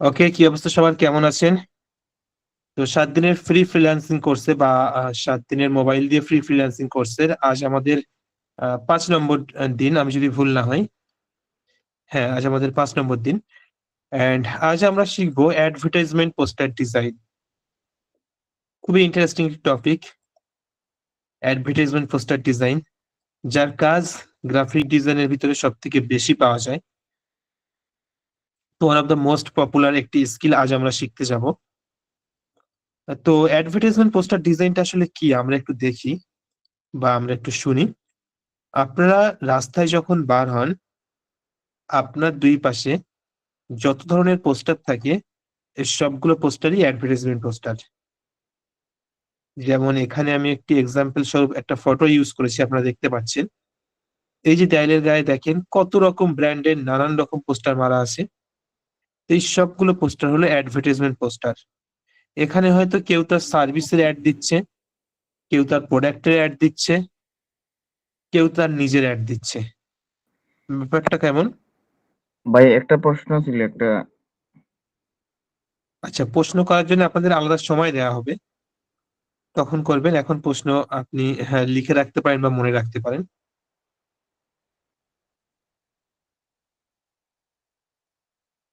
ওকে, কি অবস্থা সবার, কেমন আছেন? তো 7 দিনের ফ্রি ফ্রিল্যান্সিং কোর্সে বা 7 দিনের মোবাইল দিয়ে ফ্রি ফ্রিল্যান্সিং কোর্সের আজ আমাদের 5 নম্বর দিন, আমি যদি ভুল না হয়। হ্যাঁ, আজ আমাদের 5 নম্বর দিন। এন্ড আজ আমরা শিখবো অ্যাডভার্টাইজমেন্ট পোস্টার ডিজাইন। খুবই interesting topic, advertisement poster design, যার কাজ গ্রাফিক ডিজাইনের ভিতরে সব থেকে বেশি পাওয়া যায়। তো one of the most popular একটি স্কিল আজ আমরা শিখতে যাব। তো অ্যাডভার্টাইজমেন্ট পোস্টার ডিজাইনটা আসলে কি আমরা একটু দেখি বা আমরা একটু শুনি। আপনারা রাস্তায় যখন বার হন, আপনার দুই পাশে যত ধরনের পোস্টার থাকে, এই সবগুলো পোস্টারই অ্যাডভার্টাইজমেন্ট পোস্টার। যেমন এখানে আমি একটি এক্সাম্পল স্বরূপ একটা ফটো ইউজ করেছি, আপনারা দেখতে পাচ্ছেন। এই যে দেয়ালের গায়ে দেখেন কত রকম ব্র্যান্ডের নানান রকম পোস্টার মারা আছে। এই সবগুলো পোস্টার হলো অ্যাডভার্টাইজমেন্ট পোস্টার। এখানে হয়তো কেউ তার সার্ভিসের অ্যাড দিচ্ছে, কেউ তার প্রোডাক্টের অ্যাড দিচ্ছে, কেউ তার নিজের অ্যাড দিচ্ছে। ব্যাপারটা কেমন? ভাই একটা প্রশ্ন ছিল একটা। আচ্ছা, প্রশ্ন করার জন্য আপনাদের আলাদা সময় দেওয়া হবে, তখন করবেন। এখন প্রশ্ন আপনি, হ্যাঁ, লিখে রাখতে পারেন বা মনে রাখতে পারেন।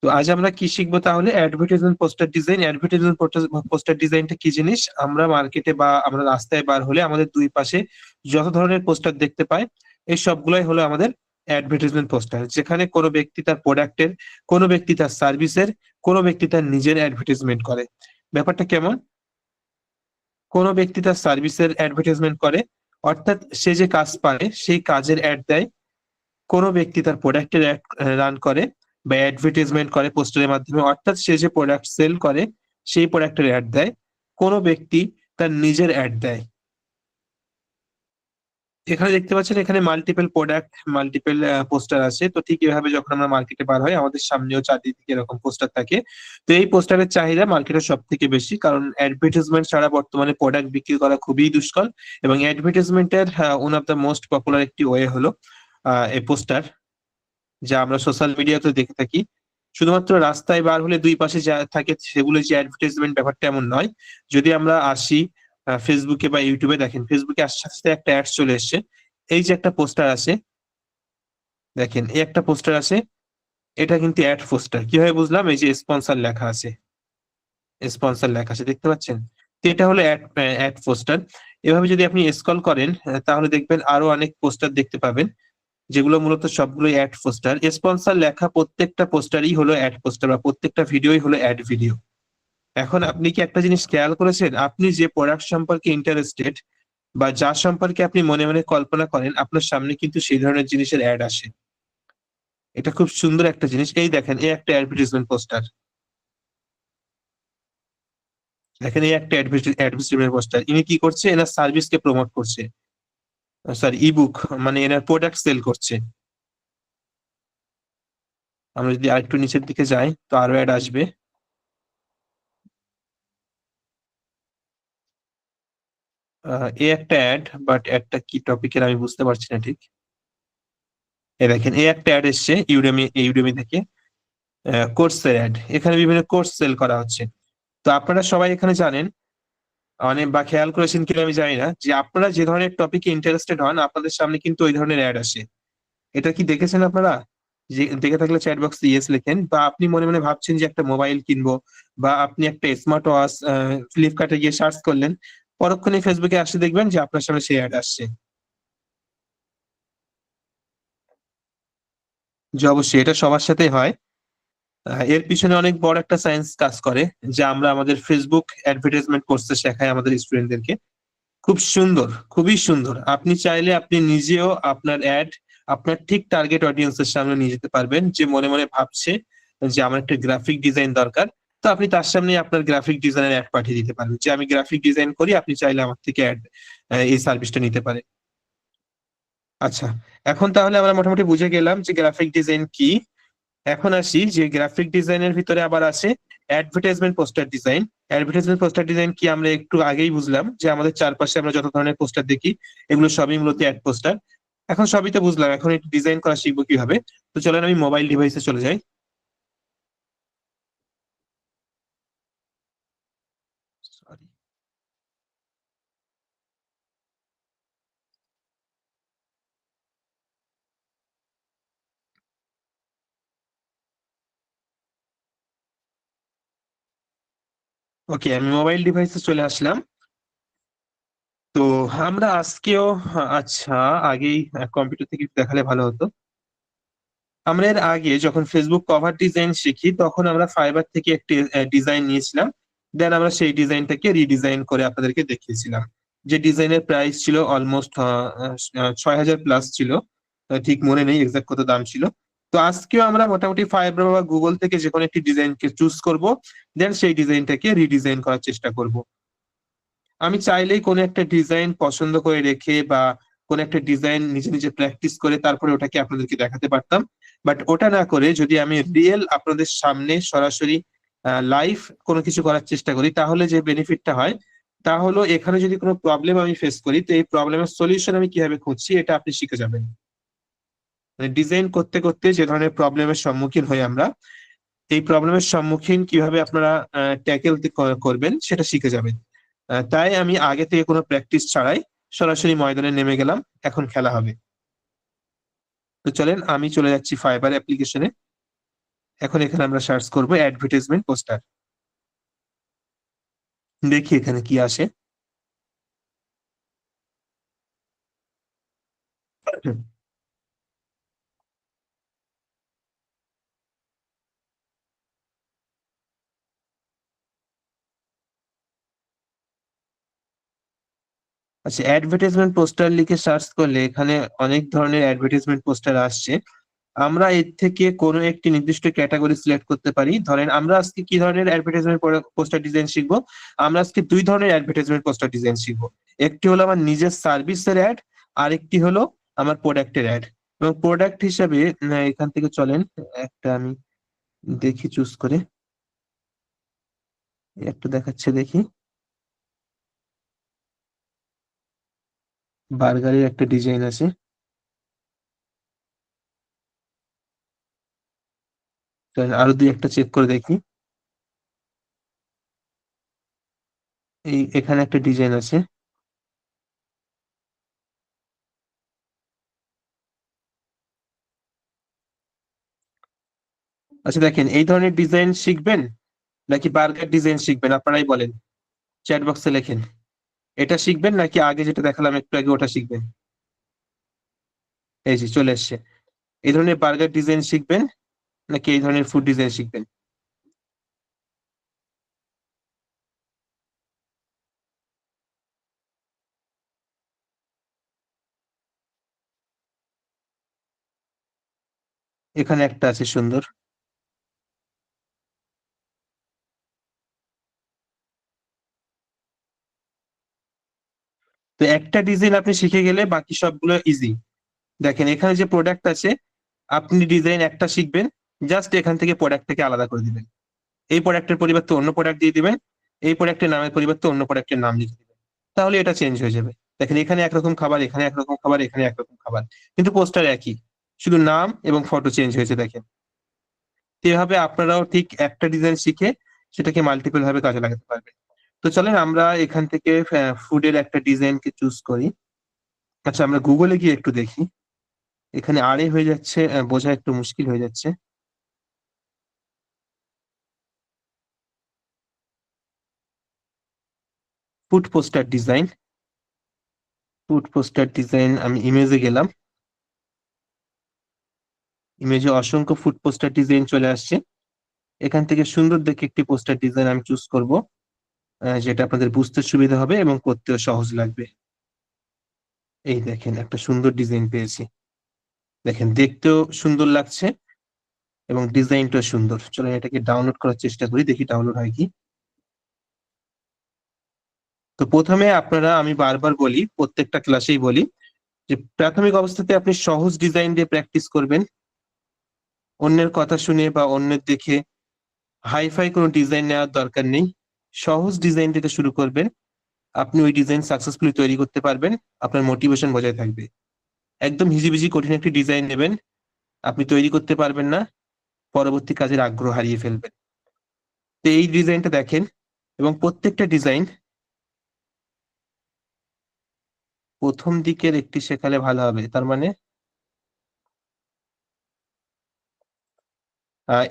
তো আজ আমরা কি শিখবো তাহলে? Advertisement poster design. Advertisement poster ডিজাইনটা কি জিনিস? আমরা মার্কেটে বা আমরা রাস্তায় বার হলে আমাদের দুই পাশে যত ধরনের পোস্টার দেখতে পাই, এই সবগুলাই হলো আমাদের অ্যাডভার্টাইজমেন্ট পোস্টার। যেখানে কোনো ব্যক্তি তার প্রোডাক্টের, কোনো ব্যক্তি তার সার্ভিসের, কোনো ব্যক্তি তার নিজের অ্যাডভার্টাইজমেন্ট করে। ব্যাপারটা কেমন? কোনো ব্যক্তি তার সার্ভিসের অ্যাডভার্টাইজমেন্ট করে, অর্থাৎ সে যে কাজ পারে সেই কাজের অ্যাড দেয়। কোনো ব্যক্তি তার প্রোডাক্টের অ্যাড রান করে বা অ্যাডভার্টাইজমেন্ট করে পোস্টারের মাধ্যমে, অর্থাৎ সে যে প্রোডাক্ট সেল করে সেই প্রোডাক্টের অ্যাড দেয়। কোনো ব্যক্তি তার নিজের অ্যাড দেয়। এখানে দেখতে পাচ্ছেন, এখানে মাল্টিপল প্রোডাক্ট, মাল্টিপল পোস্টার আছে। তো ঠিক এভাবে যখন আমরা মার্কেটে বার হয়, আমাদের সামনেও চারদিকে এরকম পোস্টার থাকে। তো এই পোস্টারের চাহিদা মার্কেটে সব থেকে বেশি, কারণ অ্যাডভার্টাইজমেন্ট ছাড়া বর্তমানে প্রোডাক্ট বিক্রি করা খুবই দুষ্কর। এবং অ্যাডভার্টাইজমেন্টের one of the most popular একটি ওয়ে হলো এই পোস্টার, যা আমরা সোশ্যাল মিডিয়াতে দেখে থাকি। শুধুমাত্র রাস্তায় বার হলে দুই পাশে যা থাকে সেগুলো যে অ্যাডভার্টাইজমেন্ট, ব্যাপারটা এমন নয়। যদি আমরা আসি ফেসবুকে বা ইউটিউবে, দেখেন ফেসবুকে আসার সাথে সাথে একটা অ্যাড চলে এসছে। এই যে একটা পোস্টার আছে, দেখেন এই একটা পোস্টার আছে, এটা কিন্তু অ্যাড পোস্টার। কিভাবে বুঝলাম? এই যে স্পন্সর লেখা আছে, স্পন্সর লেখা আছে, দেখতে পাচ্ছেন? তো এটা হলো অ্যাড, অ্যাড পোস্টার। এভাবে যদি আপনি স্ক্রল করেন, তাহলে দেখবেন আরো অনেক পোস্টার দেখতে পাবেন, যেগুলো মূলত সবগুলোই অ্যাড পোস্টার। স্পন্সর লেখা প্রত্যেকটা পোস্টারই হলো অ্যাড পোস্টার, বা প্রত্যেকটা ভিডিওই হলো অ্যাড ভিডিও। এখন আপনি কি একটা জিনিস খেয়াল করেছেন? আপনি যে প্রোডাক্ট সম্পর্কে ইন্টারেস্টেড বা যার সম্পর্কে আপনি মনে মনে কল্পনা করেন, আপনার সামনে কিন্তু সেই ধরনের জিনিসের অ্যাড আসে। এটা খুব সুন্দর একটা জিনিস। এই দেখেন, এই একটা অ্যাডভার্টাইজমেন্ট পোস্টার। দেখেন এই একটা অ্যাডভার্টাইজমেন্ট পোস্টার। ইনি কি করছে? এনার সার্ভিসকে প্রমোট করছে, সরি ইবুক, মানে এনার প্রোডাক্ট সেল করছে। আমরা যদি আরেকটু নিচের দিকে যাই, তো আরো অ্যাড আসবে। এ একটা অ্যাড, বাট অ্যাডটা কি টপিকের আমি বুঝতে পারছি না ঠিক। এই দেখেন এই একটা অ্যাড এসছে ইউডেমি, ইউডেমি থেকে কোর্সের অ্যাড। এখানে বিভিন্ন কোর্স সেল করা হচ্ছে। তো আপনারা সবাই এখানে জানেন, মানে বা খেয়াল করেছেন কিনা আমি জানি না, যে আপনারা যে ধরনের টপিকে ইন্টারেস্টেড হন, আপনাদের সামনে কিন্তু ওই ধরনের অ্যাড আসে। এটা কি দেখেছেন আপনারা? যে দেখে থাকলে চ্যাট বক্সে ইয়েস লেখেন। বা আপনি মনে মনে ভাবছেন যে একটা মোবাইল কিনবো, বা আপনি একটা স্মার্ট ওয়াচ ফ্লিপকার্টে গিয়ে সার্চ করলেন, পরক্ষণে ফেসবুকে আসে দেখবেন যে আপনার সামনে সেই অ্যাড আসছে। যে অবশ্যই এটা সবার সাথেই হয়। এর পিছনে অনেক বড় একটা সায়েন্স কাজ করে, যা আমরা আমাদের ফেসবুক অ্যাডভার্টাইজমেন্ট কোর্সে শেখাই আমাদের স্টুডেন্টদেরকে। খুব সুন্দর, খুবই সুন্দর। আপনি চাইলে আপনি নিজেও আপনার অ্যাড আপনার ঠিক টার্গেট অডিয়েন্সের সামনে নিয়ে যেতে পারবেন, যে মনে মনে ভাবছে যে আমার একটা গ্রাফিক ডিজাইন দরকার। তো আপনি তার সামনে আপনার গ্রাফিক ডিজাইনের অ্যাড পাঠিয়ে দিতে পারবেন, যে আমি গ্রাফিক ডিজাইন করি, আপনি চাইলে আমার থেকে অ্যাড, এই সার্ভিসটা নিতে পারে। আচ্ছা, এখন তাহলে আমরা মোটামুটি বুঝে গেলাম যে গ্রাফিক ডিজাইন কি। এখন আসি যে গ্রাফিক ডিজাইনের ভিতরে আবার আছে advertisement poster design. Advertisement poster design কি আমরা একটু আগেই বুঝলাম, যে আমাদের চারপাশে আমরা যত ধরনের পোস্টার দেখি, এগুলো সবই মূলত অ্যাড পোস্টার। এখন সবই তো বুঝলাম, এখন একটু ডিজাইন করা শিখবো কিভাবে। তো চলেন আমি মোবাইল ডিভাইসে চলে যাই। ওকে, আমি মোবাইল ডিভাইসে চলে আসলাম। তো আমরা আজকেও, আচ্ছা, আগেই কম্পিউটার থেকে একটু দেখালে ভালো হতো। আমরা এর আগে যখন ফেসবুক কভার ডিজাইন শিখি তখন আমরা ফাইবার থেকে একটি ডিজাইন নিয়েছিলাম। দেন আমরা সেই ডিজাইনটাকে রিডিজাইন করে আপনাদেরকে দেখিয়েছিলাম। যে ডিজাইনের প্রাইস ছিল অলমোস্ট 6,000 প্লাস ছিল। ঠিক মনে নেই এক্সাক্ট কত দাম ছিল। তো আজকেও আমরা মোটামুটি ফাইবার বা গুগল থেকে যে কোনো একটি ডিজাইনকে চুজ করব, দেন সেই ডিজাইনটাকে রিডিজাইন করার চেষ্টা করব। আমি চাইলেই কোনো একটা ডিজাইন পছন্দ করে রেখে বা কোনো একটা ডিজাইন নিজে নিজে প্র্যাকটিস করে তারপরে ওটাকে আপনাদেরকে দেখাতে পারতাম। বাট ওটা না করে যদি আমি রিয়েল আপনাদের সামনে সরাসরি লাইভ কোনো কিছু করার চেষ্টা করি, তাহলে যে বেনিফিটটা হয় তা হলো এখানে যদি কোনো প্রবলেম আমি ফেস করি, তো এই প্রবলেমের সলিউশন আমি কিভাবে খুঁজছি এটা আপনি শিখে যাবেন। মানে ডিজাইন করতে করতে যে ধরনের প্রবলেমের সম্মুখীন হই আমরা, এই প্রবলেমের সম্মুখীন কিভাবে আপনারা ট্যাকেল করবেন সেটা শিখে যাবেন। তাই আমি আগে থেকে কোনো প্র্যাকটিস ছাড়াই সরাসরি ময়দানে নেমে গেলাম। এখন খেলা হবে। তো চলেন আমি চলে যাচ্ছি ফাইবার অ্যাপ্লিকেশনে। এখন এখানে আমরা সার্চ করব অ্যাডভার্টাইজমেন্ট পোস্টার। দেখি এখানে কি আসে। আচ্ছা, অ্যাডভার্টাইজমেন্ট পোস্টার লিখে সার্চ করলে এখানে অনেক ধরনের অ্যাডভার্টাইজমেন্ট পোস্টার আসছে। আমরা এর থেকে কোনো একটি নির্দিষ্ট ক্যাটাগরি সিলেক্ট করতে পারি। ধরেন আমরা আজকে কি ধরনের অ্যাডভার্টাইজমেন্ট পোস্টার ডিজাইন শিখবো। আমরা আজকে দুই ধরনের অ্যাডভার্টাইজমেন্ট পোস্টার ডিজাইন শিখবো। একটি হলো আমার নিজের সার্ভিসের অ্যাড, আরেকটি হলো আমার প্রোডাক্টের অ্যাড। এবং প্রোডাক্ট হিসাবে এখান থেকে চলেন একটা আমি দেখি চুজ করে। একটা দেখাচ্ছে দেখি, বার্গারের একটা ডিজাইন আছে। চলেন আরো দুই একটা চেক করে দেখি। এই এখানে একটা ডিজাইন আছে। আচ্ছা দেখেন, এই ধরনের ডিজাইন শিখবেন নাকি বার্গার ডিজাইন শিখবেন আপনারাই বলেন। চ্যাট বক্সে লেখেন। এটা শিখবেন নাকি আগে যেটা দেখালাম একটু আগে ওটা শিখবেন। এই যে চলে এসছে। এই ধরনের বার্গার ডিজাইন শিখবেন নাকি এই ধরনের ফুড ডিজাইন শিখবেন। এখানে একটা আছে সুন্দর। তো একটা ডিজাইন আপনি শিখে গেলে বাকি সবগুলো ইজি। দেখেন এখানে যে প্রোডাক্ট আছে, আপনি ডিজাইন একটা শিখবেন, জাস্ট এখান থেকে প্রোডাক্টটাকে আলাদা করে দিবেন। এই প্রোডাক্টের পরিবর্তে অন্য প্রোডাক্ট দিয়ে দিবেন। এই প্রোডাক্টের নামের পরিবর্তে অন্য প্রোডাক্টের নাম লিখে দিবেন। তাহলে এটা চেঞ্জ হয়ে যাবে। দেখেন এখানে একরকম খাবার, এখানে একরকম খাবার, এখানে একরকম খাবার, কিন্তু পোস্টার একই, শুধু নাম এবং ফটো চেঞ্জ হয়েছে দেখেন। তো এভাবে আপনারাও ঠিক একটা ডিজাইন শিখে সেটাকে মাল্টিপল ভাবে কাজে লাগাতে পারবেন। তো চলেন আমরা এখান থেকে ফুডের একটা ডিজাইনকে চুজ করি। আচ্ছা, আমরা গুগলে গিয়ে একটু দেখি। এখানে আড়ে হয়ে যাচ্ছে, বোঝা একটু মুশকিল হয়ে যাচ্ছে। Food poster design, food poster design, আমি ইমেজে গেলাম। ইমেজে অসংখ্য ফুড পোস্টার ডিজাইন চলে আসছে। এখান থেকে সুন্দর দেখে একটি পোস্টার ডিজাইন আমি চুজ করব, যেটা আপনাদের বুঝতে সুবিধা হবে এবং করতেও সহজ লাগবে। এই দেখেন একটা সুন্দর ডিজাইন পেয়েছি। দেখেন দেখতেও সুন্দর লাগছে এবং ডিজাইনটাও সুন্দর। চলেন এটাকে ডাউনলোড করার চেষ্টা করি, দেখি ডাউনলোড হয় কি। তো প্রথমে আপনারা, আমি বারবার বলি, প্রত্যেকটা ক্লাসেই বলি, যে প্রাথমিক অবস্থাতে আপনি সহজ ডিজাইন দিয়ে প্র্যাকটিস করবেন। অন্যের কথা শুনে বা অন্যের দেখে হাইফাই কোনো ডিজাইন নেওয়ার দরকার নেই। সহজ ডিজাইন থেকে শুরু করবেন। আপনি ওই ডিজাইন সাকসেসফুলি তৈরি করতে পারবেন, আপনার মোটিভেশন বজায় থাকবে। একদম হিজিবিজি কঠিন একটি ডিজাইন নেবেন, আপনি তৈরি করতে পারবেন না, পরবর্তী কাজের আগ্রহ হারিয়ে ফেলবেন। তো এই ডিজাইনটা দেখেন, এবং প্রত্যেকটা ডিজাইন প্রথম দিকের একটি শেখালে ভালো হবে, তার মানে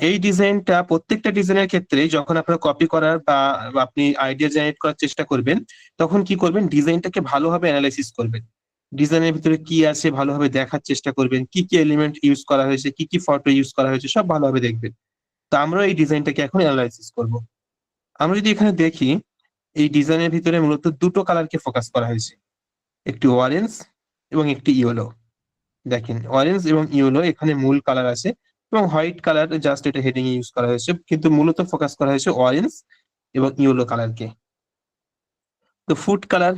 এই ডিজাইনটা প্রত্যেকটা ডিজাইনের ক্ষেত্রে যখন আপনার কপি করার বা আপনি আইডিয়া জেনারেট করার চেষ্টা করবেন, তখন কি করবেন, ডিজাইনটাকে ভালোভাবে অ্যানালাইসিস করবেন। ডিজাইনের ভিতরে কি আছে ভালোভাবে দেখার চেষ্টা করবেন, কি কি এলিমেন্ট ইউজ করা হয়েছে, কি কি ফটো ইউজ করা হয়েছে, সব ভালোভাবে দেখবেন। তো আমরা এই ডিজাইনটাকে এখন অ্যানালাইসিস করব। আমরা যদি এখানে দেখি, এই ডিজাইনের ভিতরে মূলত দুটো কালারকে ফোকাস করা হয়েছে, একটি অরেঞ্জ এবং একটি ইয়েলো। দেখেন, অরেঞ্জ এবং ইয়েলো এখানে মূল কালার আছে, এবং হোয়াইট কালার জাস্ট এটা হেডিং এ ইউজ করা হয়েছে, কিন্তু মূলত ফোকাস করা হয়েছে অরেঞ্জ এবং ইয়েলো কালারকে। তো ফুড কালার,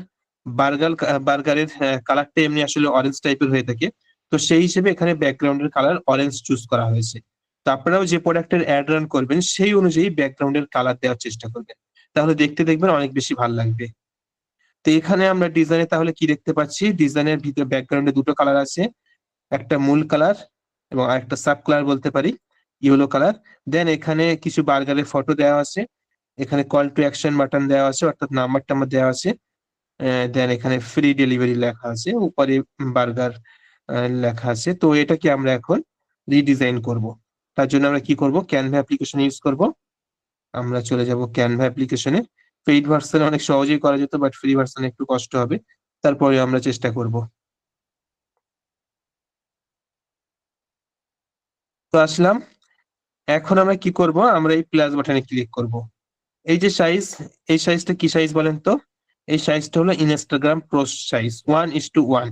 বার্গারের কালারটা এমনি আসলে অরেঞ্জ টাইপের হয়ে থাকে, তো সেই হিসেবে এখানে ব্যাকগ্রাউন্ডের কালার অরেঞ্জ চুজ করা হয়েছে। তো আপনারাও যে প্রোডাক্টের অ্যাড রান করবেন সেই অনুযায়ী ব্যাকগ্রাউন্ডের কালার দেওয়ার চেষ্টা করবেন, তাহলে দেখতে দেখবেন অনেক বেশি ভালো লাগবে। তো এখানে আমরা ডিজাইনে তাহলে কি দেখতে পাচ্ছি, ডিজাইনের ভিতরে ব্যাকগ্রাউন্ডে দুটো কালার আছে, একটা মূল কালার এবং আরেকটা সাব কালার বলতে পারি, ইয়েলো কালার। দেন এখানে কিছু বার্গারের ফটো দেওয়া আছে, এখানে কল টু অ্যাকশন বাটন দেওয়া আছে, অর্থাৎ নাম্বার টাম্বার দেওয়া আছে। দেন এখানে ফ্রি ডেলিভারি লেখা আছে, উপরে বার্গার লেখা আছে। তো এটাকে আমরা এখন রিডিজাইন করব। তার জন্য আমরা কি করব, ক্যানভা অ্যাপ্লিকেশন ইউজ করব। আমরা চলে যাব ক্যানভা অ্যাপ্লিকেশনে। পেইড ভার্সনে অনেক সহজেই করা যেত, বাট ফ্রি ভার্সনে একটু কষ্ট হবে, তারপরে আমরা চেষ্টা করব। তো আসলাম, এখন আমরা কি করব, আমরা এই প্লাস বাটনে ক্লিক করব। এই যে সাইজ, এই সাইজটা কি সাইজ বলেন তো? এই সাইজটা হলো ইনস্টাগ্রাম পোস্ট সাইজ 1:1।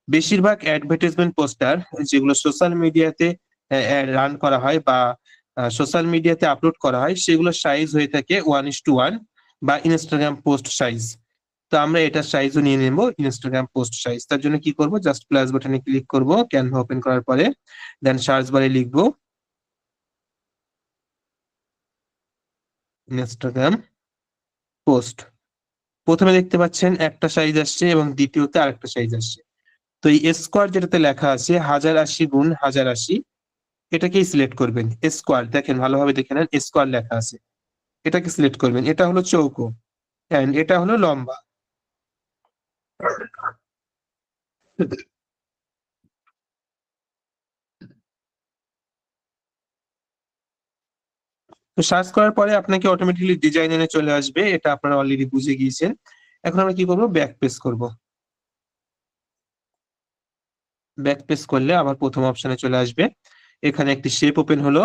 বেশিরভাগ অ্যাডভার্টাইজমেন্ট পোস্টার যেগুলো সোশ্যাল মিডিয়াতে রান করা হয় বা সোশ্যাল মিডিয়াতে আপলোড করা হয়, সেগুলো সাইজ হয়ে থাকে 1:1 বা ইনস্টাগ্রাম পোস্ট সাইজ। তো আমরা এটার সাইজও নিয়ে নেব ইনস্টাগ্রাম পোস্ট সাইজ। তার জন্য কি করব, জাস্ট প্লাস বাটনে ক্লিক করব, ক্যানভা ওপেন করার পরে দেন সার্চ বারে লিখবো ইনস্টাগ্রাম পোস্ট। প্রথমে দেখতে পাচ্ছেন একটা সাইজ আসছে এবং দ্বিতীয়তে আরেকটা সাইজ আসছে। তো এই স্কোয়ার যেটাতে লেখা আছে 1080x1080, এটাকেই সিলেক্ট করবেন। স্কোয়ার দেখেন, ভালোভাবে দেখে নেন, স্কোয়ার লেখা আছে, এটাকে সিলেক্ট করবেন। এটা হলো চৌকো এন্ড এটা হলো লম্বা। তো সার্চ করার পরে আপনাকে অটোমেটিকলি ডিজাইন এনে চলে আসবে, এটা আপনারা অলরেডি বুঝে গিয়েছেন। এখন আমরা কি করব, ব্যাক পেজ করব। ব্যাক পেজ করলে আবার প্রথম অপশনে চলে আসবে, এখানে একটি শেপ ওপেন হলো।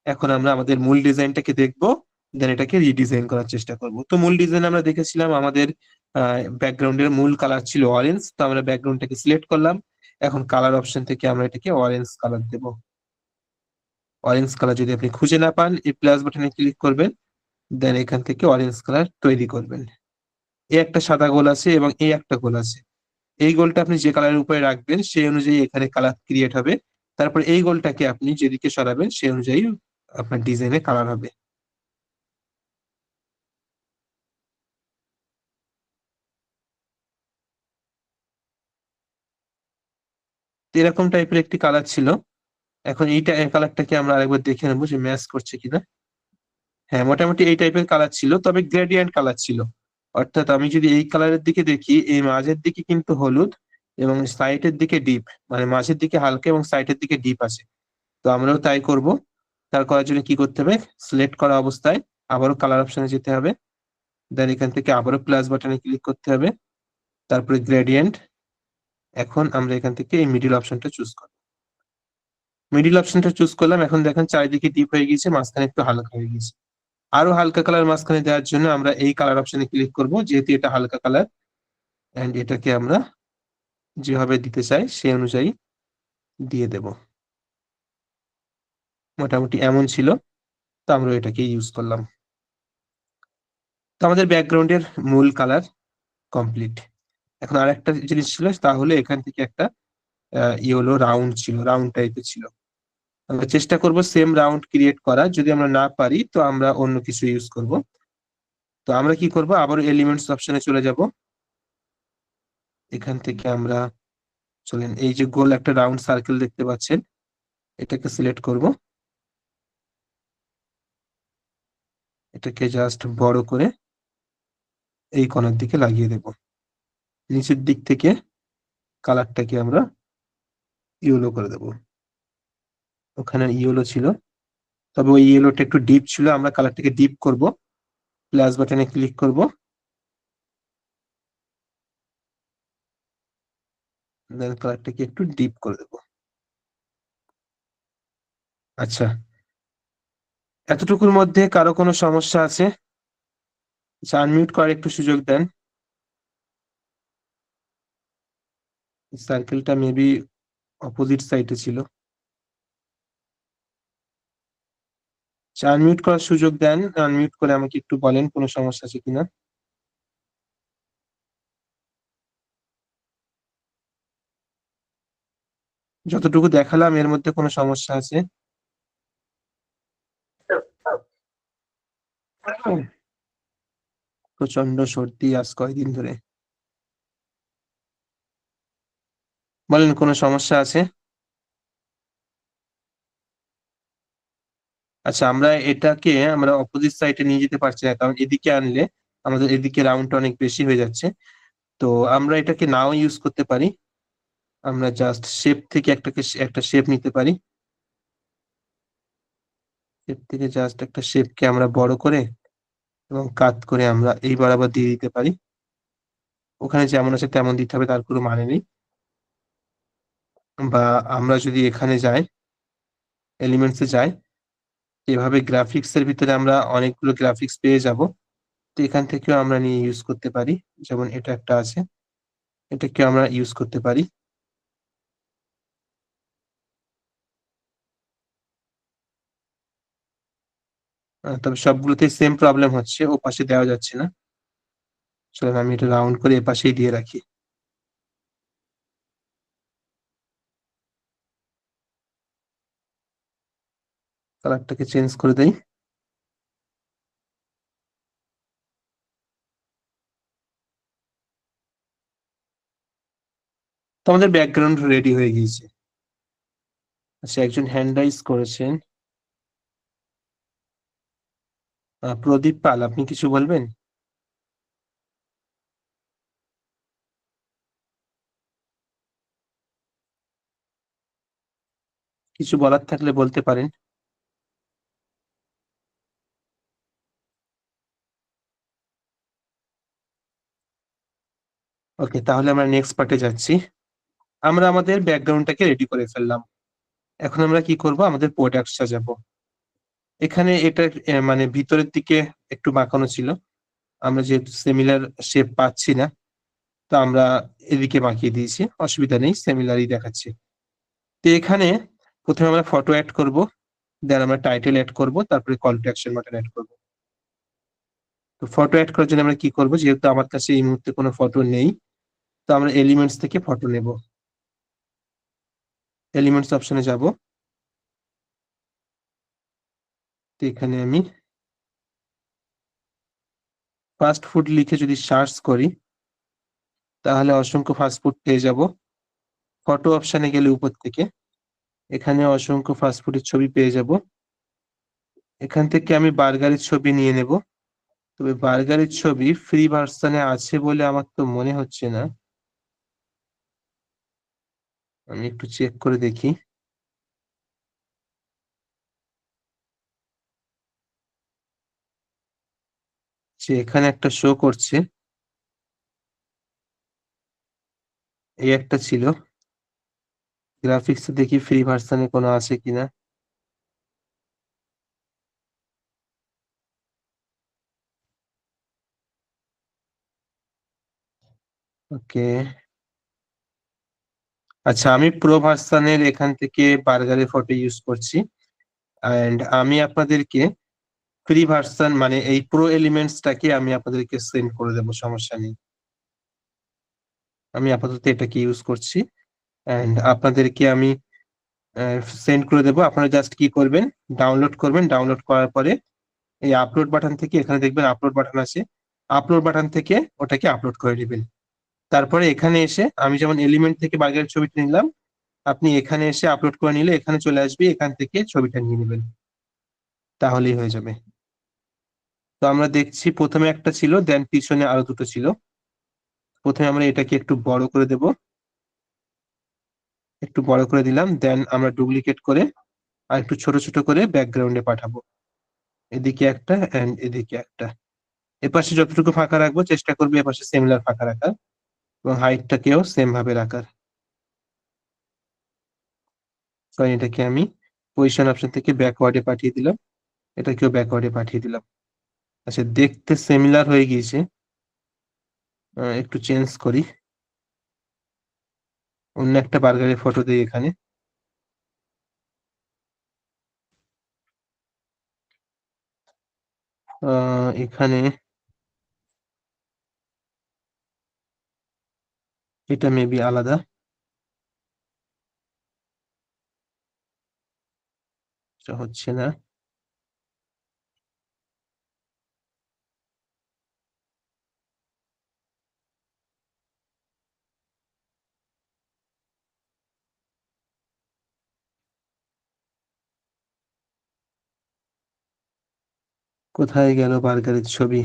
এখন আমরা আমাদের মূল ডিজাইনটাকে দেখব, দেন এটাকে রিডিজাইন করার চেষ্টা করব। তো মূল ডিজাইন আমরা দেখেছিলাম, আমাদের ব্যাকগ্রাউন্ডের মূল কালার ছিল অরেঞ্জ, তো আমরা ব্যাকগ্রাউন্ডটাকে সিলেক্ট করলাম। এখন কালার অপশন থেকে আমরা এটাকে অরেঞ্জ কালার দেব। অরেঞ্জ কালার যদি আপনি খুঁজে না পান, এই প্লাস বাটনে ক্লিক করবেন, দেন এখান থেকে অরেঞ্জ কালার তৈরি করবেন। এই একটা সাদা গোল আছে এবং এই একটা গোল আছে, এই গোলটা আপনি যে কালারের উপরে রাখবেন সেই অনুযায়ী এখানে কালার ক্রিয়েট হবে। তারপর এই গোলটাকে আপনি যেদিকে সরাবেন সেই অনুযায়ী আপনার ডিজাইনে কালার হবে। তো এরকম টাইপের একটি কালার ছিল। এখন এইটা এই কালারটাকে আমরা আরেকবার দেখে নেবো যে ম্যাচ করছে কিনা। হ্যাঁ, মোটামুটি এই টাইপের কালার ছিল, তবে গ্রেডিয়েন্ট কালার ছিল। অর্থাৎ আমি যদি এই কালারের দিকে দেখি, এই মাঝের দিকে কিন্তু হলুদ এবং সাইডের দিকে ডিপ, মানে মাঝের দিকে হালকা এবং সাইডের দিকে ডিপ আছে। তো আমরাও তাই করব। তার করার জন্য কি করতে হবে, সিলেক্ট করা অবস্থায় আবারও কালার অপশনে যেতে হবে, দেন এখান থেকে আবারও প্লাস বাটনে ক্লিক করতে হবে, তারপরে গ্রেডিয়েন্ট। এখন আমরা এখান থেকে এই মিডিল অপশনটা চুজ করব। মিডিল অপশনটা চুজ করলাম, এখন দেখেন চারিদিকে ডিপ হয়ে গেছে, মাঝখানে একটু হালকা হয়ে গেছে। আরো হালকা কালার মাঝখানে দেওয়ার জন্য আমরা এই কালার অপশনে ক্লিক করব, যেহেতু এটা হালকা কালার, এন্ড এটাকে আমরা যেভাবে দিতে চাই সেই অনুযায়ী দিয়ে দেব। মোটামুটি এমন ছিল, তো আমরা এটাকে ইউজ করলাম। তো আমাদের ব্যাকগ্রাউন্ডের মূল কালার কমপ্লিট। এখন আরেকটা জিনিস ছিল, তাহলে এখান থেকে একটা ইয়েলো রাউন্ড ছিল, রাউন্ড টাইপের ছিল। আমরা চেষ্টা করব সেম রাউন্ড ক্রিয়েট করা, যদি আমরা না পারি তো আমরা অন্য কিছু ইউজ করব। তো আমরা কি করব, আবার এলিমেন্টস অপশনে চলে যাব। এখান থেকে আমরা চলেন, এই যে গোল একটা রাউন্ড সার্কেল দেখতে পাচ্ছেন, এটাকে সিলেক্ট করব। এটাকে জাস্ট বড় করে এই কোণার দিকে লাগিয়ে দেব। নিচের দিক থেকে কালারটাকে আমরা ইয়েলো করে দেব। ওখানে ইয়েলো ছিল, তবে ওই ইয়েলোটা একটু ডিপ ছিল, আমরা কালারটাকে ডিপ করব। প্লাস বাটনে ক্লিক করব, দেন কালারটাকে একটু ডিপ করে দেবো। আচ্ছা, এতটুকুর মধ্যে কারো কোনো সমস্যা আছে? আচ্ছা, আনমিউট করার একটু সুযোগ দেন। সার্কেলটা মেবি অপোজিট সাইডে ছিল। আচ্ছা, আনমিউট করার সুযোগ দেন, আনমিউট করে আমাকে একটু বলেন কোনো সমস্যা আছে কিনা। যতটুকু দেখালাম এর মধ্যে কোনো সমস্যা আছে? প্রচন্ড সর্দি আজ কয়দিন ধরে। বলেন কোনো সমস্যা আছে? আচ্ছা, আমরা অপোজিট সাইডে নিয়ে যেতে পারছি না, কারণ এদিকে আনলে আমাদের এদিকে রাউন্ডটা অনেক বেশি হয়ে যাচ্ছে। তো আমরা এটাকে নাও ইউজ করতে পারি। আমরা জাস্ট শেপ থেকে একটা শেপ নিতে পারি। শেপ থেকে জাস্ট একটা শেপকে আমরা বড় করে এবং কাট করে আমরা এই বরাবর দিয়ে দিতে পারি। ওখানে যেমন আছে তেমন দিতে হবে, তার কোনো মানে নেই। বা আমরা যদি এখানে যাই, এলিমেন্টসে যাই, এভাবে গ্রাফিক্স এর ভিতরে আমরা অনেকগুলো গ্রাফিক্স পেয়ে যাব। তো এখান থেকেও আমরা নিয়ে ইউজ করতে পারি। যেমন এটা একটা আছে, এটাকে আমরা ইউজ করতে পারি। তবে সবগুলোতেই সেম প্রবলেম হচ্ছে, ও পাশে দেওয়া যাচ্ছে না। চলুন আমি এটা রাউন্ড করে এ পাশেই দিয়ে রাখি। কালারটাকে চেঞ্জ করে দেই। তো আমাদের ব্যাকগ্রাউন্ড রেডি হয়ে গিয়েছে। আচ্ছা, একজন হ্যান্ড রাইজ করেছেন, প্রদীপ পাল, আপনি কিছু বলবেন? কিছু বলার থাকলে বলতে পারেন। ওকে, তাহলে আমরা নেক্সট পার্টে যাচ্ছি। আমরা আমাদের ব্যাকগ্রাউন্ডটাকে রেডি করে ফেললাম। এখন আমরা কি করব, আমাদের প্রোডাক্ট সাজাবো। এখানে এটা মানে ভিতরের দিকে একটু বাঁকানো ছিল, আমরা যেহেতু সিমিলার শেপ পাচ্ছি না, তো আমরা এদিকে বাঁকিয়ে দিয়েছি, অসুবিধা নেই, সিমিলারই দেখাচ্ছে। তো এখানে প্রথমে আমরা ফটো অ্যাড করব, দেন আমরা টাইটেল অ্যাড করব, তারপরে call to action button add করব। তো ফটো অ্যাড করার জন্য আমরা কি করব, যেহেতু আমার কাছে এই মুহূর্তে কোনো ফটো নেই, তো আমরা এলিমেন্টস থেকে ফটো নেব। এলিমেন্টস অপশনে যাব। তো এখানে আমি ফাস্ট ফুড লিখে যদি সার্চ করি, তাহলে অসংখ্য ফাস্ট ফুড পেয়ে যাব। ফটো অপশনে গেলে উপর থেকে এখানে অসংখ্য ফাস্ট ফুডের ছবি পেয়ে যাব। এখান থেকে আমি বার্গারের ছবি নিয়ে নেব। তবে বার্গারের ছবি ফ্রি ভার্সনে আছে বলে আমার তো মনে হচ্ছে না। আমি একটু চেক করে দেখি। যে এখানে একটা শো করছে, এই একটা ছিল। গ্রাফিক্স দেখি ফ্রি ভার্সনে কোনো আছে কিনা। ওকে, আচ্ছা, আমি প্রো ভার্সনের এখান থেকে বার্গারের ফটো ইউজ করছি। এন্ড আমি আপনাদেরকে ফ্রি ভার্সন মানে এই প্রো এলিমেন্টসটাকে আমি আপনাদেরকে সেন্ড করে দেবো, সমস্যা নেই। আমি আপাতত এটাকে ইউজ করছি, এন্ড আপনাদেরকে আমি সেন্ড করে দেবো। আপনারা জাস্ট কি করবেন, ডাউনলোড করবেন। ডাউনলোড করার পরে এই আপলোড বাটন থেকে, এখানে দেখবেন আপলোড বাটন আছে, আপলোড বাটন থেকে ওটাকে আপলোড করে নেবেন। তারপরে এখানে এসে আমি যেমন এলিমেন্ট থেকে বার্গারের ছবিটা নিলাম, আপনি এখানে এসে আপলোড করে নিলে এখানে চলে আসবে, এখান থেকে ছবিটা নিয়ে নেবেন, তাহলেই হয়ে যাবে। তো আমরা দেখছি প্রথমে একটা ছিল, দেন পিছনে আরো দুটো ছিল। প্রথমে আমরা এটাকে একটু বড় করে দেব, একটু বড় করে দিলাম, দেন আমরা ডুপ্লিকেট করে আর একটু ছোট ছোট করে ব্যাকগ্রাউন্ডে পাঠাবো। এদিকে একটা এন্ড এদিকে একটা। এপাশে যতটুকু ফাঁকা রাখবো চেষ্টা করবো এপাশে সিমিলার ফাঁকা রাখার, এবং হাইটটাকেও সেম ভাবে রাখার। তো এটাকে আমি পজিশন অপশন থেকে ব্যাকওয়ার্ডে পাঠিয়ে দিলাম, এটাকেও ব্যাকওয়ার্ডে পাঠিয়ে দিলাম। আচ্ছা, দেখতে সিমিলার হয়ে গিয়েছে। একটু চেঞ্জ করি, অন্য একটা বার্গারের ফটো দিই এখানে। এখানে এটা মেবি আলাদা, এটা হচ্ছে না। কোথায় গেল বার্গারের ছবি?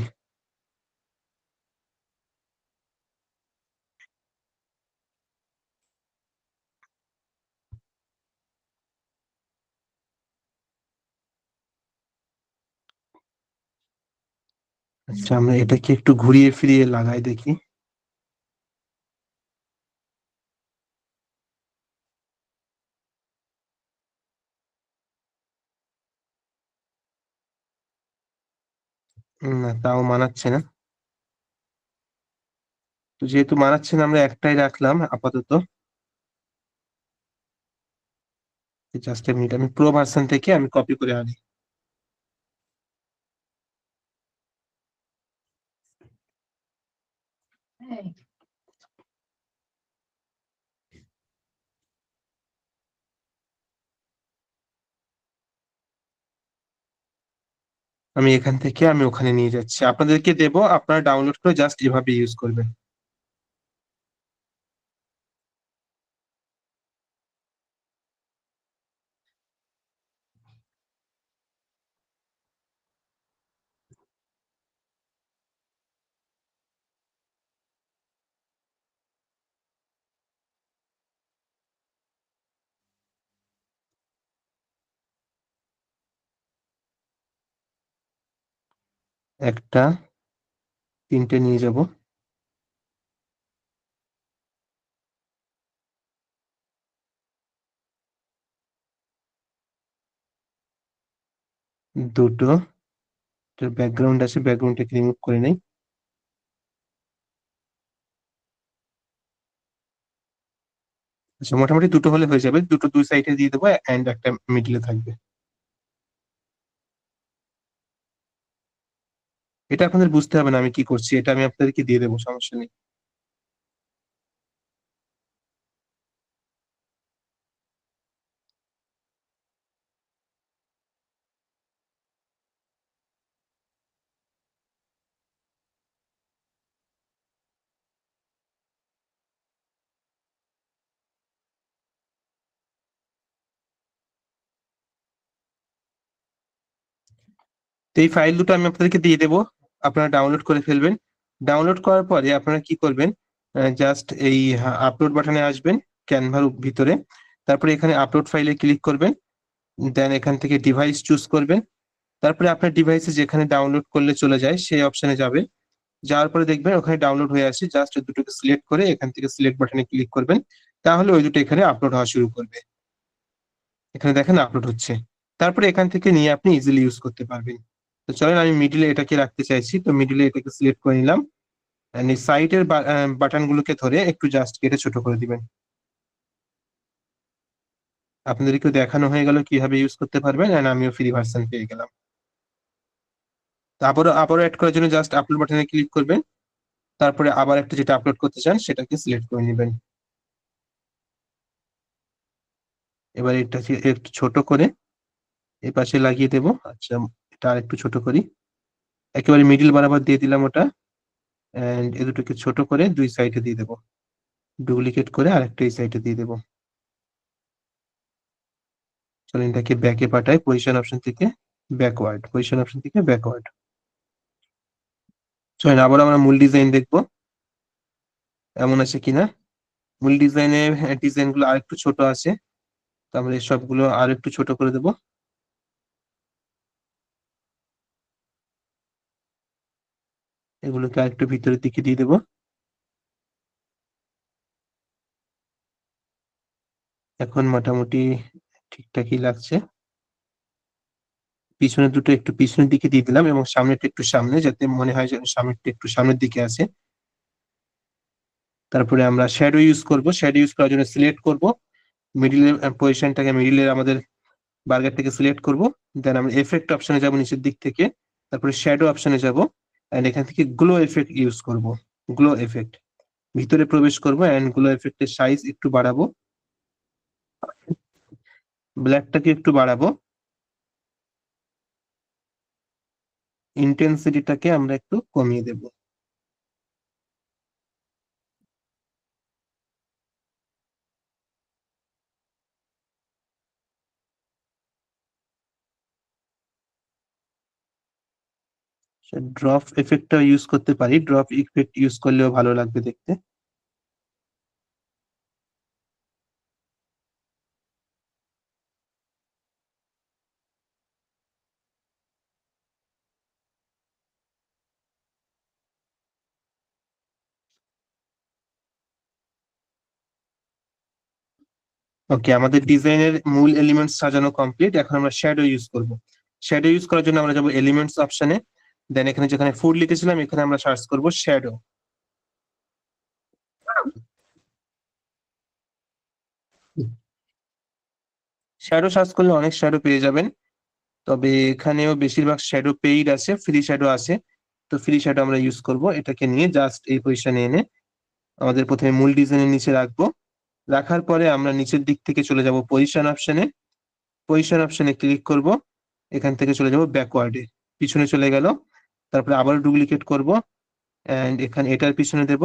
আচ্ছা, আমরা এটাকে একটু ঘুরিয়ে ফিরিয়ে লাগাই দেখি। না, তাও মানাচ্ছে না। তো যেহেতু মানাচ্ছে না, আমরা একটাই রাখলাম আপাতত। জাস্ট মিনিট, আমি প্রো ভার্সন থেকে আমি কপি করে আনি। আমি এখান থেকে আমি ওখানে নিয়ে যাচ্ছি, আপনাদেরকে দেবো, আপনারা ডাউনলোড করে জাস্ট এভাবে ইউজ করবেন। একটা, তিনটে নিয়ে যাব। দুটো, ব্যাকগ্রাউন্ড আছে, ব্যাকগ্রাউন্ডটাকে রিমুভ করে নেই। আচ্ছা, মোটামুটি দুটো হলে হয়ে যাবে, দুটো দুই সাইডে দিয়ে দেবো এন্ড একটা মিডলে থাকবে। এটা আপনাদের বুঝতে হবে না আমি কি করছি, এটা আমি আপনাদেরকে দিয়ে দেবো, সমস্যা নেই। তো এই ফাইল দুটো আমি আপনাদেরকে দিয়ে দেবো, আপনারা ডাউনলোড করে ফেলবেন। ডাউনলোড করার পরে আপনারা কি করবেন, জাস্ট এই আপলোড বাটনে আসবেন ক্যানভার ভিতরে, তারপরে এখানে আপলোড ফাইলে ক্লিক করবেন, দেন এখান থেকে ডিভাইস চুজ করবেন। তারপরে আপনার ডিভাইসে যেখানে ডাউনলোড করলে চলে যায় সেই অপশনে যাবে, যাওয়ার পরে দেখবেন ওখানে ডাউনলোড হয়ে আসে, জাস্ট দুটোকে সিলেক্ট করে এখান থেকে সিলেক্ট বাটনে ক্লিক করবেন, তাহলে ওই দুটো এখানে আপলোড হওয়া শুরু করবে। এখানে দেখেন আপলোড হচ্ছে, তারপরে এখান থেকে নিয়ে আপনি ইজিলি ইউজ করতে পারবেন। তো চলেন, আমি মিডিলে এটাকে রাখতে চাইছি, তো মিডিলে এটাকে সিলেক্ট করে নিলাম। এই সাইডের বাটন গুলোকে ধরে একটু জাস্ট কেটে ছোট করে দিবেন। আপনাদেরকেও দেখানো হয়ে গেল কিভাবে ইউজ করতে পারবেন, এন্ড আমিও ফ্রি ভার্সন পেয়ে গেলাম। তো আবারও আবারও অ্যাড করার জন্য জাস্ট আপলোড বাটনে ক্লিক করবেন, তারপরে আবার একটা যেটা আপলোড করতে চান সেটাকে সিলেক্ট করে নেবেন। এবার এটা একটু ছোট করে এই পাশে লাগিয়ে দেবো। আচ্ছা, এটা আর একটু ছোট করি, একেবারে মিডিল বরাবর দিয়ে দিলাম ওটা, এন্ড এ দুটোকে ছোট করে দুই সাইডে দিয়ে দেবো, ডুপ্লিকেট করে আরেকটা এই সাইডে দিয়ে দেবো। চলেন এটাকে ব্যাকে পাঠাই, পজিশন অপশন থেকে ব্যাকওয়ার্ড, পজিশন অপশন থেকে ব্যাকওয়ার্ড। চলেন আবার আমরা মূল ডিজাইন দেখবো এমন আছে কিনা। মূল ডিজাইনের ডিজাইন গুলো আরেকটু ছোট আছে, তো আমরা এই সবগুলো আর একটু ছোট করে দেব। এগুলোকে আর একটু ভিতরের দিকে দিয়ে দেবো। এখন মোটামুটি ঠিকঠাকই লাগছে। পিছনে দুটো একটু পিছনের দিকে দিয়ে দিলাম এবং সামনেটা একটু সামনে, যাতে মনে হয় যে সামনেটা একটু সামনের দিকে আছে। তারপরে আমরা শ্যাডো ইউজ করব। শ্যাডো ইউজ করার জন্য সিলেক্ট করব, মিডিলের পজিশনটাকে মিডিলের আমাদের বার্গার থেকে সিলেক্ট করব। দেন আমরা এফেক্ট অপশনে যাব নিচের দিক থেকে, তারপরে শ্যাডো অপশনে যাব এন্ড এখান থেকে গ্লো এফেক্ট ইউজ করব। গ্লো এফেক্ট ভিতরে প্রবেশ করব এন্ড গ্লো এফেক্টের সাইজ একটু বাড়াবো, ব্ল্যাকটাকে একটু বাড়াবো, ইন্টেন্সিটিটাকে আমরা একটু কমিয়ে দেব। ড্রপ এফেক্টটা ইউজ করতে পারি, ড্রপ ইফেক্ট ইউজ করলেও ভালো লাগবে দেখতে। ওকে, আমাদের ডিজাইনের মূল এলিমেন্টস সাজানো কমপ্লিট। এখন আমরা শ্যাডো ইউজ করব। শ্যাডো ইউজ করার জন্য আমরা যাব এলিমেন্টস অপশনে, দেন এখানে যেখানে ফুড লিখেছিলাম এখানে আমরা সার্চ করব শ্যাডো। শ্যাডো সার্চ করলে অনেক শ্যাডো পেয়ে যাবেন, তবে এখানেও বেশিরভাগ শ্যাডো পেইড আছে, ফ্রি শ্যাডো আছে। তো ফ্রি শ্যাডো আমরা ইউজ করব। এটাকে নিয়ে জাস্ট এই পজিশনে এনে আমাদের প্রথমে মূল ডিজাইনের নিচে রাখবো। রাখার পরে আমরা নিচের দিক থেকে চলে যাব পজিশন অপশনে। পজিশন অপশনে ক্লিক করব, এখান থেকে চলে যাব ব্যাকওয়ার্ডে, পিছনে চলে গেল। তারপরে আবার ডুপ্লিকেট করব এন্ড এখানে এটার পিছনে দেব,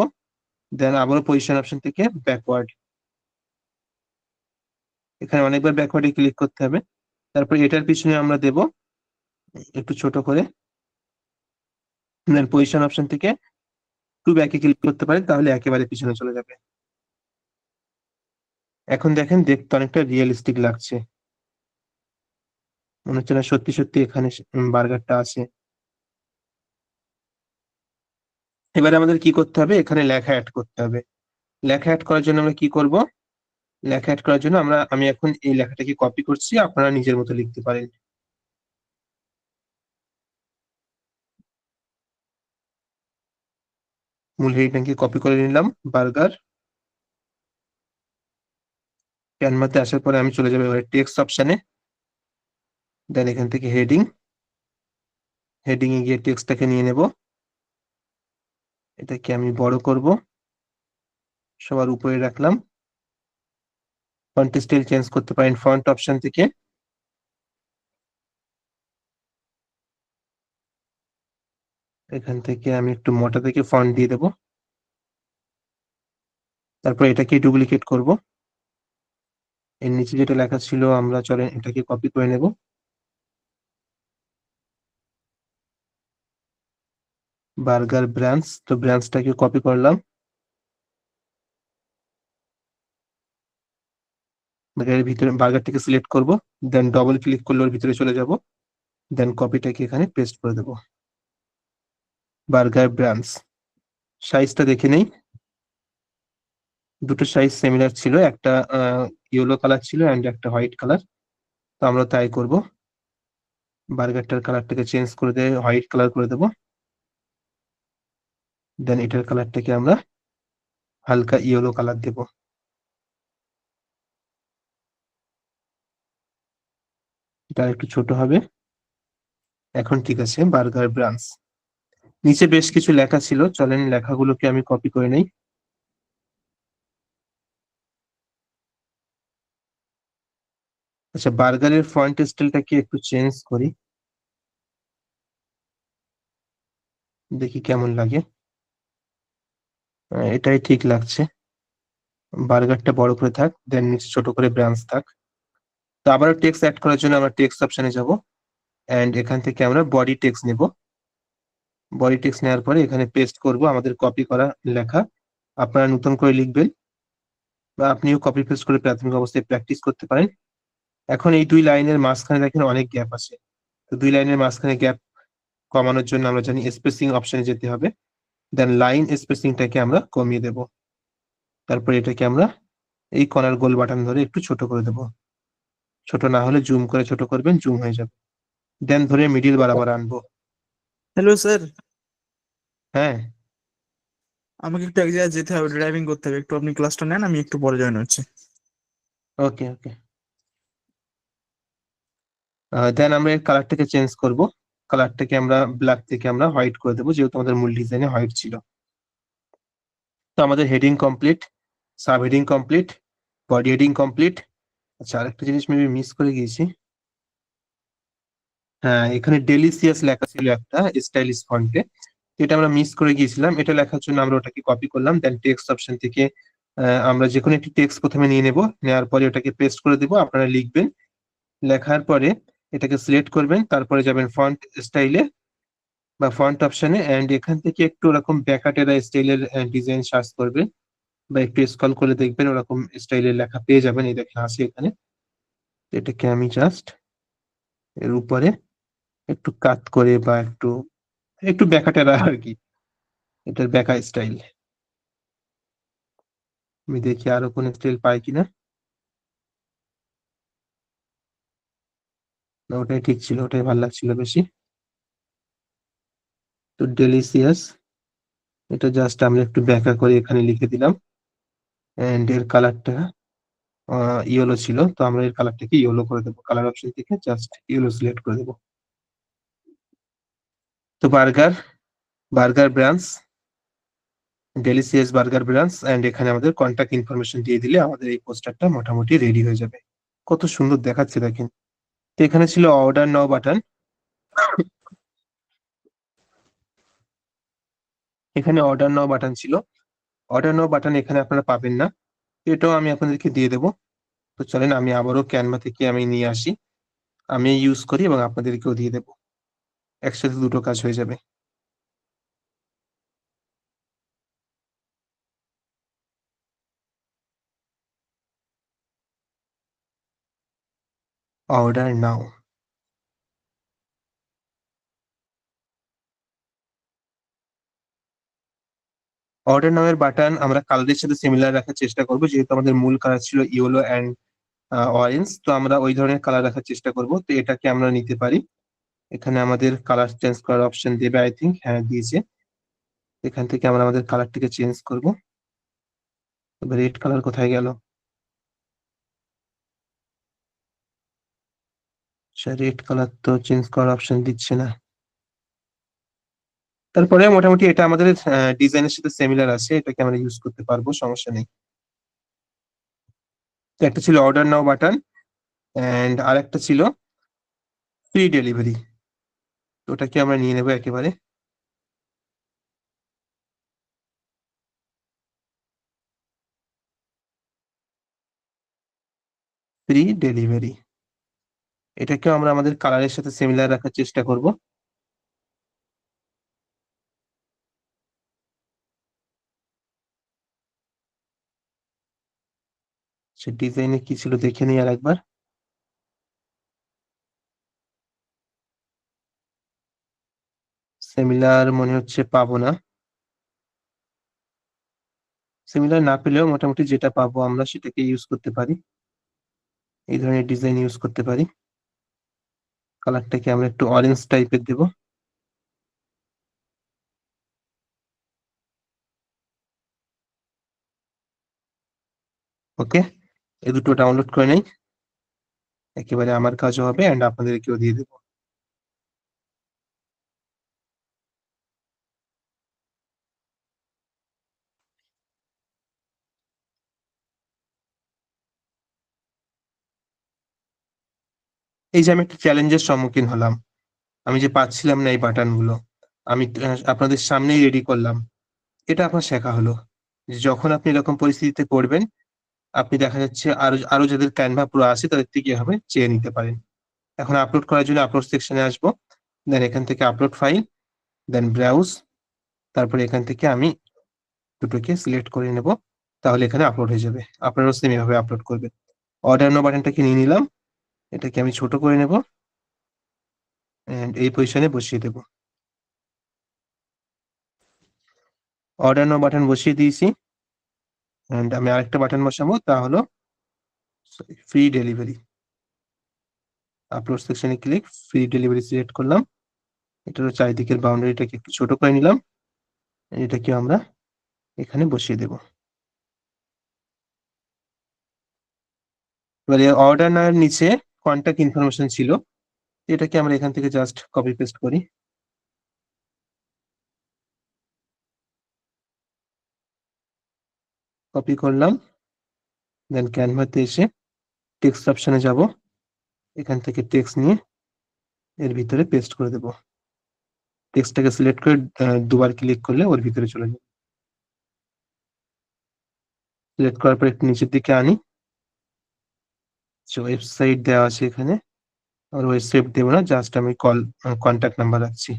দেন আবারও পজিশন অপশন থেকে ব্যাকওয়ার্ড। এখানে অনেকবার ব্যাকওয়ার্ডে ক্লিক করতে হবে। তারপরে এটার পিছনে আমরা দেব একটু ছোট করে, দেন পজিশন অপশন থেকে টু ব্যাকে ক্লিক করতে পারেন, তাহলে একেবারে পিছনে চলে যাবে। এখন দেখেন দেখতে অনেকটা রিয়েলিস্টিক লাগছে, মনে হচ্ছে না সত্যি সত্যি এখানে বার্গারটা আছে। এবারে আমাদের কি করতে হবে, এখানে লেখা অ্যাড করতে হবে। লেখা অ্যাড করার জন্য আমরা কি করব, লেখা অ্যাড করার জন্য আমি এখন এই লেখাটাকে কপি করছি, আপনারা নিজের মতো লিখতে পারেন। মূল হেডিংটাকে কপি করে নিলাম, বার্গার। ক্যানভাতে আসার পরে আমি চলে যাবো এবারে টেক্সট অপশনে, দেন এখান থেকে হেডিং, হেডিং এ গিয়ে টেক্সটটাকে নিয়ে নেব। এটাকে আমি বড় করব, সবার উপরে রাখলাম। ফন্ট স্টাইল চেঞ্জ করতে পারেন ফন্ট অপশন থেকে। এখান থেকে আমি একটু মোটা থেকে ফন্ট দিয়ে দেবো। তারপর এটাকে ডুপ্লিকেট করব, এর নিচে যেটা লেখা ছিল আমরা চলেন এটাকে কপি করে নেব। বার্গার ব্রাঞ্চ, তো ব্রাঞ্চটাকে কপি করলাম। বার্গারের ভিতরে বার্গারটাকে সিলেক্ট করব, দেন ডবল ক্লিক করলে ওর ভিতরে চলে যাব, দেন কপিটাকে এখানে পেস্ট করে দেব। বার্গার ব্রাঞ্চ সাইজটা দেখে নেই, দুটো সাইজ সিমিলার ছিল, একটা ইয়েলো কালার ছিল এন্ড একটা হোয়াইট কালার। তো আমরা তাই করব, বার্গারটার কালারটাকে চেঞ্জ করে দিয়ে হোয়াইট কালার করে দেব। দেন এটার কালারটাকে আমরা হালকা ইয়েলো কালার দেব। এটা একটু ছোট হবে। এখন ঠিক আছে, বার্গার ব্রাঞ্চ। নিচে বেশ কিছু লেখা ছিল, চলেন লেখাগুলোকে আমি কপি করে নেই। আচ্ছা, বার্গারের ফন্ট স্টাইলটাকে একটু চেঞ্জ করি, দেখি কেমন লাগে। এটাই ঠিক লাগছে। বার্গারটা বড় করে থাক, দেন নিচে ছোট করে ব্রাঞ্চ থাক। তো আবারও টেক্সট অ্যাড করার জন্য আমরা টেক্সট অপশনে যাব এন্ড এখান থেকে আমরা বডি টেক্সট নেব। বডি টেক্সট নেওয়ার পরে এখানে পেস্ট করব আমাদের কপি করা লেখা। আপনারা নতুন করে লিখবেন বা আপনিও কপি পেস্ট করে প্রাথমিক অবস্থায় প্র্যাকটিস করতে পারেন। এখন এই দুই লাইনের মাঝখানে দেখেন অনেক গ্যাপ আছে, তো দুই লাইনের মাঝখানে গ্যাপ কমানোর জন্য আমরা জানি স্পেসিং অপশনে যেতে হবে, দেন লাইন স্পেসিংটাকে আমরা কমিয়ে দেব। তারপর এটাকে আমরা এই কর্নার গোল বাটন ধরে একটু ছোট করে দেব, ছোট না হলে জুম করে ছোট করবেন, জুম হয়ে যাবে। দেন ধরে মিডিল বরাবর আনবো। হ্যালো স্যার, হ্যাঁ, আমাকে একটু এক জায়গায় যেতে হবে, ড্রাইভিং করতে হবে একটু, আপনি ক্লাসটা নেন, আমি একটু পরে জয়েন হচ্ছি। ওকে ওকে। দেন আমরা এর কালারটাকে চেঞ্জ করব, কালারটাকে আমরা ব্ল্যাক থেকে আমরা হোয়াইট করে দেবো, যেহেতু আমাদের মূল ডিজাইনে হোয়াইট ছিল। তো আমাদের heading complete, sub heading complete, body heading complete. আচ্ছা, আরেকটা জিনিস মেবি মিস করে গিয়েছি। হ্যাঁ, এখানে ডেলিসিয়াস লেখা ছিল একটা স্টাইলিশ ফন্টে, এটা আমরা মিস করে গিয়েছিলাম। এটা লেখার জন্য আমরা ওটাকে কপি করলাম, দেন টেক্সট অপশন থেকে আমরা যে কোনো একটি টেক্সট প্রথমে নিয়ে নেব, নেওয়ার পরে ওটাকে পেস্ট করে দিব, আপনারা লিখবেন। লেখার পরে এটাকে সিলেক্ট করবেন, তারপরে যাবেন ফন্ট স্টাইলে বা ফন্ট অপশনে, এন্ড এখান থেকে একটু ওরকম ব্যাকাটেরা স্টাইলের ডিজাইন সার্চ করবেন, বা একটু স্ক্রল করে দেখবেন ওরকম স্টাইলের লেখা পেয়ে যাবেন। এই দেখেন আছে এখানে। এটাকে আমি জাস্ট এর উপরে একটু কাট করে বা একটু একটু ব্যাকাটেরা আর কি, এটার ব্যাকা স্টাইল। আমি দেখি আরো কোন স্টাইল পাই কিনা। না, ওটাই ঠিক ছিল, ওটাই ভালো লাগছিল বেশি। তো ডেলিসিয়াস, এটা জাস্ট আমরা একটু ব্যাকা করে এখানে লিখে দিলাম, এন্ড এর কালারটা ইয়েলো ছিল, তো আমরা এর কালারটাকে ইয়েলো করে দেবো, কালার অপশন থেকে জাস্ট ইয়েলো সিলেক্ট করে দেবো। তো burger, burger branch, delicious burger branch, and এখানে আমাদের কন্টাক্ট ইনফরমেশন দিয়ে দিলে আমাদের এই পোস্টারটা মোটামুটি রেডি হয়ে যাবে। কত সুন্দর দেখাচ্ছে দেখেন। তো এখানে ছিল অর্ডার নাও বাটন, এখানে অর্ডার নাও বাটন ছিল। অর্ডার নাও বাটন এখানে আপনারা পাবেন না, এটাও আমি আপনাদেরকে দিয়ে দেবো। তো চলেন আমি আবারও ক্যানভা থেকে আমি নিয়ে আসি, আমি ইউজ করি এবং আপনাদেরকেও দিয়ে দেবো, একসাথে দুটো কাজ হয়ে যাবে। অর্ডার নাও, অর্ডার নাও এর বাটন আমরা কালারের সাথে সিমিলার রাখার চেষ্টা করব, যেহেতু আমাদের মূল কালার ছিল ইয়েলো অ্যান্ড অরেঞ্জ, তো আমরা ওই ধরনের কালার রাখার চেষ্টা করব। তো এটাকে আমরা নিতে পারি, এখানে আমাদের কালার চেঞ্জ করার অপশন দেবে, আই থিঙ্ক, হ্যাঁ দিয়েছে। এখান থেকে আমরা আমাদের কালারটিকে চেঞ্জ করব। তবে রেড কালার কোথায় গেল? রেড কালার তো চেঞ্জ করার অপশন দিচ্ছে না। তারপরে মোটামুটি এটা আমাদের ডিজাইনের সাথে সিমিলার আছে, এটাকে আমরা ইউজ করতে পারবো, সমস্যা নেই। তো একটা ছিল অর্ডার নাও বাটন, এন্ড আরেকটা ছিল ফ্রি ডেলিভারি, তো ওটাকে আমরা নিয়ে নেবো একেবারে। ফ্রি ডেলিভারি, এটাকেও আমরা আমাদের কালারের সাথে সিমিলার রাখার চেষ্টা করব। সে ডিজাইনে কি ছিল দেখে নিই আর একবার। সিমিলার মনে হচ্ছে পাবো না, সিমিলার না পেলেও মোটামুটি যেটা পাবো আমরা সেটাকে ইউজ করতে পারি, এই ধরনের ডিজাইন ইউজ করতে পারি। কালারটাকে আমরা একটু অরেঞ্জ টাইপের দেব। ওকে, এই দুটো ডাউনলোড করে নেই, একেবারে আমার কাজও হবে এন্ড আপনাদেরকেও দিয়ে দেবো। এই যে আমি একটা চ্যালেঞ্জের সম্মুখীন হলাম, আমি যে পাচ্ছিলাম না এই বাটন গুলো, আমি আপনাদের সামনেই রেডি করলাম। এটা আপনার শেখা হলো যে যখন আপনি এরকম পরিস্থিতিতে করবেন, আপনি দেখা যাচ্ছে আরো আরো যাদের ক্যানভা প্রো আছে তাদের থেকে হবে চেয়ে নিতে পারেন। এখন আপলোড করার জন্য আপলোড সেকশনে আসবো, দেন এখান থেকে আপলোড ফাইল, দেন ব্রাউজ, তারপরে এখান থেকে আমি দুটোকে সিলেক্ট করে নেব, তাহলে এখানে আপলোড হয়ে যাবে। আপনারাও সেম এভাবে আপলোড করবেন। অর্ডার নো বাটনটাকে নিয়ে নিলাম, এটাকে আমি ছোট করে নেব এন্ড এই পজিশনে বসিয়ে দেব। অর্ডার নাও বাটন বসিয়ে দিয়েছি এন্ড আমি আরেকটা বাটন বসাবো, তা হলো ফ্রি ডেলিভারি। আপলোড সেকশনে ক্লিক, ফ্রি ডেলিভারি সিলেক্ট করলাম। এটারও চারিদিকের বাউন্ডারিটাকে একটু ছোট করে নিলাম। এটাকে আমরা এখানে বসিয়ে দেব। এবারে অর্ডার নাওয়ের নিচে কন্ট্যাক্ট ইনফরমেশন ছিল, এটাকে আমরা এখান থেকে জাস্ট কপি পেস্ট করি। কপি করলাম, দেন ক্যানভাতে এসে টেক্সট অপশনে যাব, এখান থেকে টেক্সট নিয়ে এর ভিতরে পেস্ট করে দেব। টেক্সটটাকে সিলেক্ট করে দুবার ক্লিক করলে ওর ভিতরে চলে যাবে। সিলেক্ট করার পর একটু নিচের দিকে আনি, ওয়েবসাইট দেওয়া আছে এখানে, আর ওয়েবসাইট দেবো না, জাস্ট আমি কন্ট্যাক্ট নাম্বার রাখছি।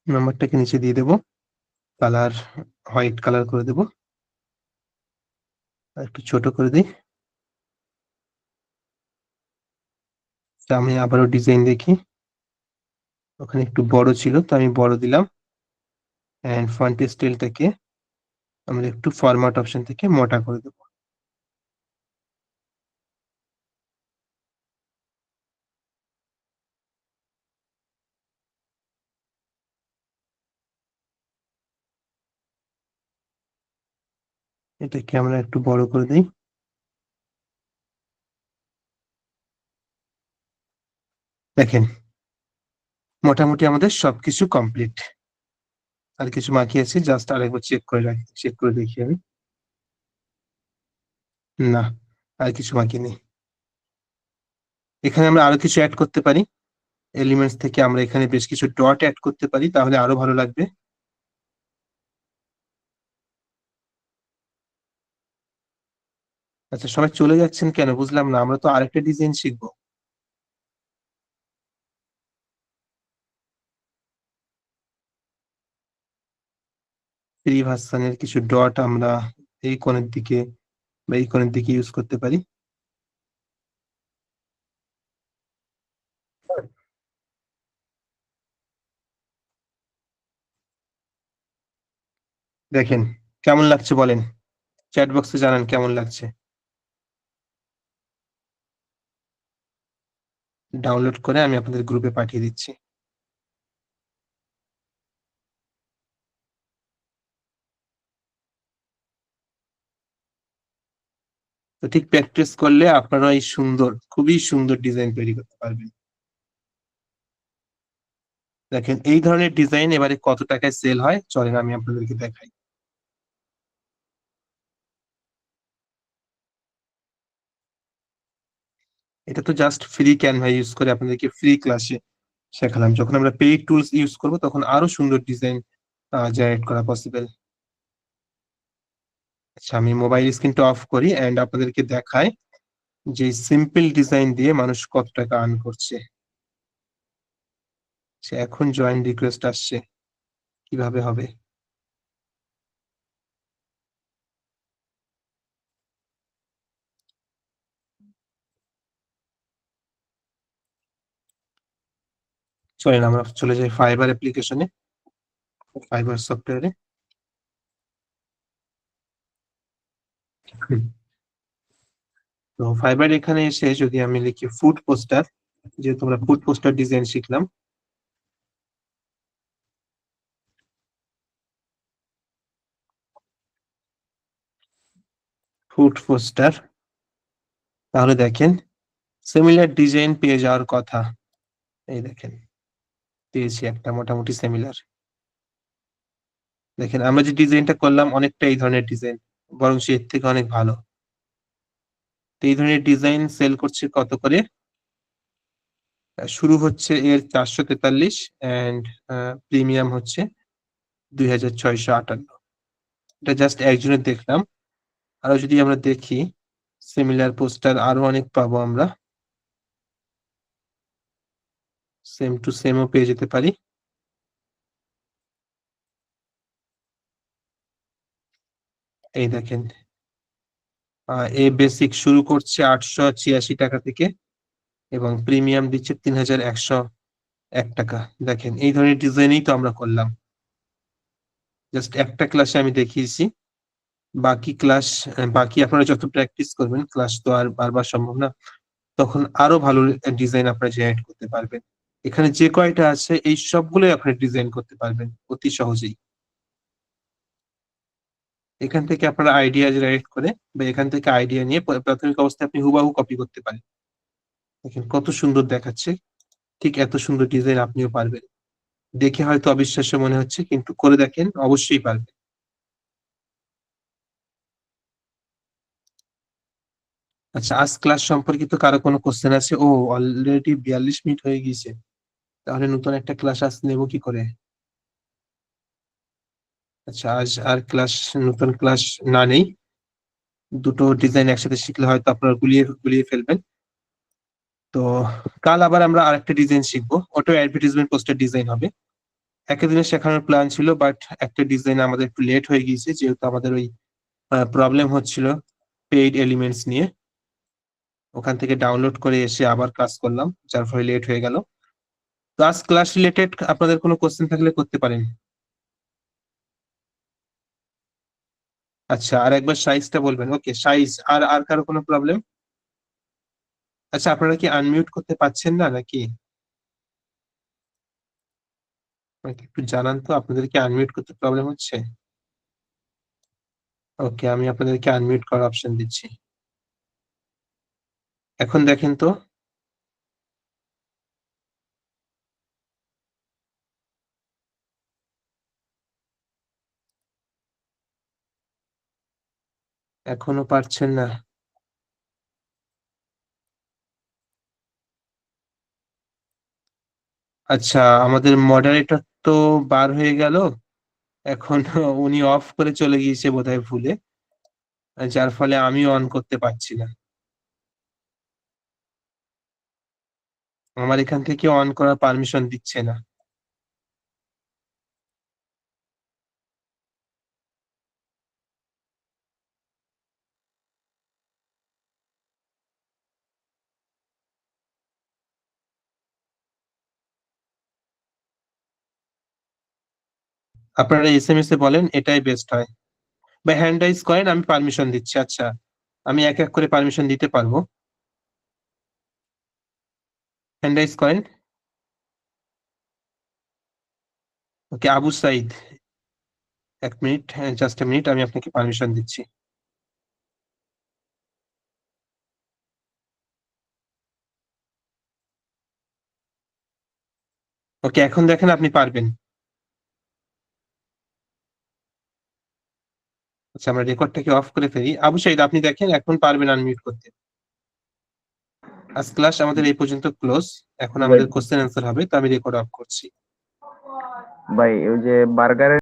নাম্বারটাকে নিচে দিয়ে দেবো, কালার হোয়াইট কালার করে দেবো, আর একটু ছোট করে দিই। তা আমি আবারও ডিজাইন দেখি, ওখানে একটু বড় ছিল তো আমি বড় দিলাম। এন্ড ফন্ট স্টাইলটাকে আমরা একটু ফরম্যাট অপশন থেকে মোটা করে দেবো। এটাকে আমরা একটু বড় করে দিই। দেখেন মোটামুটি আমাদের সবকিছু কমপ্লিট। আর কিছু বাকি আছে, জাস্ট আরেকবার চেক করে রাখি, চেক করে দেখি আমি। না, আর কিছু বাকি নেই। এখানে আমরা আরো কিছু অ্যাড করতে পারি। এলিমেন্টস থেকে আমরা এখানে বেশ কিছু ডট অ্যাড করতে পারি, তাহলে আরো ভালো লাগবে। আচ্ছা, সবাই চলে যাচ্ছেন কেন বুঝলাম না, আমরা তো আরেকটা ডিজাইন শিখবো। ফ্রি ভার্সনের কিছু ডট আমরা এই কোণের দিকে বা এই কোণের দিকে ইউজ করতে পারি। দেখেন কেমন লাগছে বলেন, চ্যাট বক্সে জানান কেমন লাগছে। ডাউনলোড করে আমি আপনাদের গ্রুপে পাঠিয়ে দিচ্ছি। তো ঠিক প্র্যাকটিস করলে আপনারা এই সুন্দর, খুবই সুন্দর ডিজাইন তৈরি করতে পারবেন। দেখেন এই ধরনের ডিজাইন এবারে কত টাকায় সেল হয় চলেন আমি আপনাদেরকে দেখাই। এটা তো জাস্ট ফ্রি ক্যানভা ইউজ করে আপনাদেরকে ফ্রি ক্লাসে শেখালাম। যখন আমরা পেইড টুলস ইউজ করব তখন আরো সুন্দর ডিজাইন জেনারেট করা পসিবল। আচ্ছা, আমি মোবাইল স্ক্রিনটা অফ করি এন্ড আপনাদেরকে দেখাই যে সিম্পল ডিজাইন দিয়ে মানুষ কত টাকা আর্ন করছে। সে এখন জয়েন রিকোয়েস্ট আসছে, কিভাবে হবে। চলেন আমরা চলে যাই ফাইবার অ্যাপ্লিকেশনে, ফাইবার সফটওয়্যারে। তো ফাইবার এখানে এসে যদি আমি লিখি ফুড পোস্টার, যেহেতু আমরা ফুড পোস্টার ডিজাইন শিখলাম, ফুড পোস্টার, তাহলে দেখেন সিমিলার ডিজাইন পেয়ে যাওয়ার কথা। এই দেখেন পেয়েছি একটা মোটামুটি সিমিলার। দেখেন আমরা যে ডিজাইনটা করলাম অনেকটা এই ধরনের ডিজাইন, বরং এর থেকে অনেক ভালো। তো এই ধরনের ডিজাইন সেল করছে কত করে, শুরু হচ্ছে এর 443 এন্ড প্রিমিয়াম হচ্ছে 2658। এটা জাস্ট একজনের দেখলাম, আরো যদি আমরা দেখি সিমিলার পোস্টার আরো অনেক পাবো আমরা, সেম টু সেমও পেয়ে যেতে পারি। এই দেখেন এ বেসিক শুরু করছে 886 টাকা থেকে এবং প্রিমিয়াম দিচ্ছে 3101 টাকা। দেখেন এই ধরনের ডিজাইনই তো আমরা করলাম, জাস্ট একটা ক্লাসে আমি দেখিয়েছি। বাকি ক্লাস, বাকি আপনারা যত প্র্যাকটিস করবেন, ক্লাস তো আর বারবার সম্ভব না, তখন আরো ভালো ডিজাইন আপনারা জেনারেট করতে পারবেন। এখানে যে কয়টা আছে এই সবগুলোই আপনি ডিজাইন করতে পারবেন অতি সহজেই। এখান থেকে আপনারা আইডিয়া জেনারেট করে বা এখান থেকে আইডিয়া নিয়ে প্রাথমিক অবস্থায় আপনি হুবাহু কপি করতে পারেন। দেখেন কত সুন্দর দেখাচ্ছে, ঠিক এত সুন্দর ডিজাইন আপনিও পারবেন। দেখে হয়তো অবিশ্বাস্য মনে হচ্ছে, কিন্তু করে দেখেন অবশ্যই পারবেন। আচ্ছা, আজ ক্লাস সম্পর্কিত কারো কোনো কোশ্চেন আছে? ও, অলরেডি 42 মিনিট হয়ে গিয়েছে, তাহলে নতুন একটা ক্লাস আজ নেবো কি করে? আচ্ছা, আজ আর ক্লাস, নতুন ক্লাস না নেই, দুটো ডিজাইন একসাথে শিখলে হয়তো আপনারা গুলিয়ে গুলিয়ে ফেলবেন। তো কাল আবার আমরা আরেকটা ডিজাইন শিখবো, ওটা অ্যাডভার্টাইজমেন্ট পোস্টার ডিজাইন হবে। একই দিনে শেখানোর প্ল্যান ছিল, বাট একটা ডিজাইন আমাদের একটু লেট হয়ে গিয়েছে, যেহেতু আমাদের ওই প্রবলেম হচ্ছিল পেইড এলিমেন্টস নিয়ে। ওখান থেকে ডাউনলোড করে এসে আবার ক্লাস করলাম, যার ফলে লেট হয়ে গেল। তো আজ ক্লাস রিলেটেড আপনাদের কোনো কোশ্চেন থাকলে করতে পারেন। আচ্ছা, আর একবার সাইজটা বলবেন। ওকে, সাইজ। আর আর কারো কোনো প্রবলেম? আচ্ছা, আপনারা কি আনমিউট করতে পারছেন না নাকি? আমাকে একটু জানান তো, আপনাদের কি আনমিউট করতে প্রবলেম হচ্ছে? ওকে, আমি আপনাদেরকে আনমিউট করার অপশন দিচ্ছি। এখন দেখেন তো। এখনো পারছেন না? আচ্ছা, আমাদের মডারেটর তো বার হয়ে গেল এখন। উনি অফ করে চলে গিয়েছে বোধহয় ভুলে, যার ফলে আমিও অন করতে পারছি না। আমার এখান থেকে অন করার পারমিশন দিচ্ছে না। আপনারা এসএমএস এ বলেন, এটাই বেস্ট হয়। বা হ্যান্ড রাইজ করেন, আমি পারমিশন দিচ্ছি। আচ্ছা, আমি এক এক করে পারমিশন দিতে পারবো। হ্যান্ড রাইজ করেন। ওকে, আবু সাইদ, এক মিনিট, জাস্ট এ মিনিট, আমি আপনাকে পারমিশন দিচ্ছি। ওকে, এখন দেখেন আপনি পারবেন। আচ্ছা, আমরা রেকর্ডটাকে অফ করে ফেলি। আবু সাইদ, আপনি দেখেন এখন পারবেন আনমিউট করতে। আজ ক্লাস আমাদের এই পর্যন্ত ক্লোজ। এখন ভাই আমাদের কোশ্চেন অ্যান্সার হবে, তো আমি রেকর্ড অফ করছি। ভাই ওই যে বার্গারের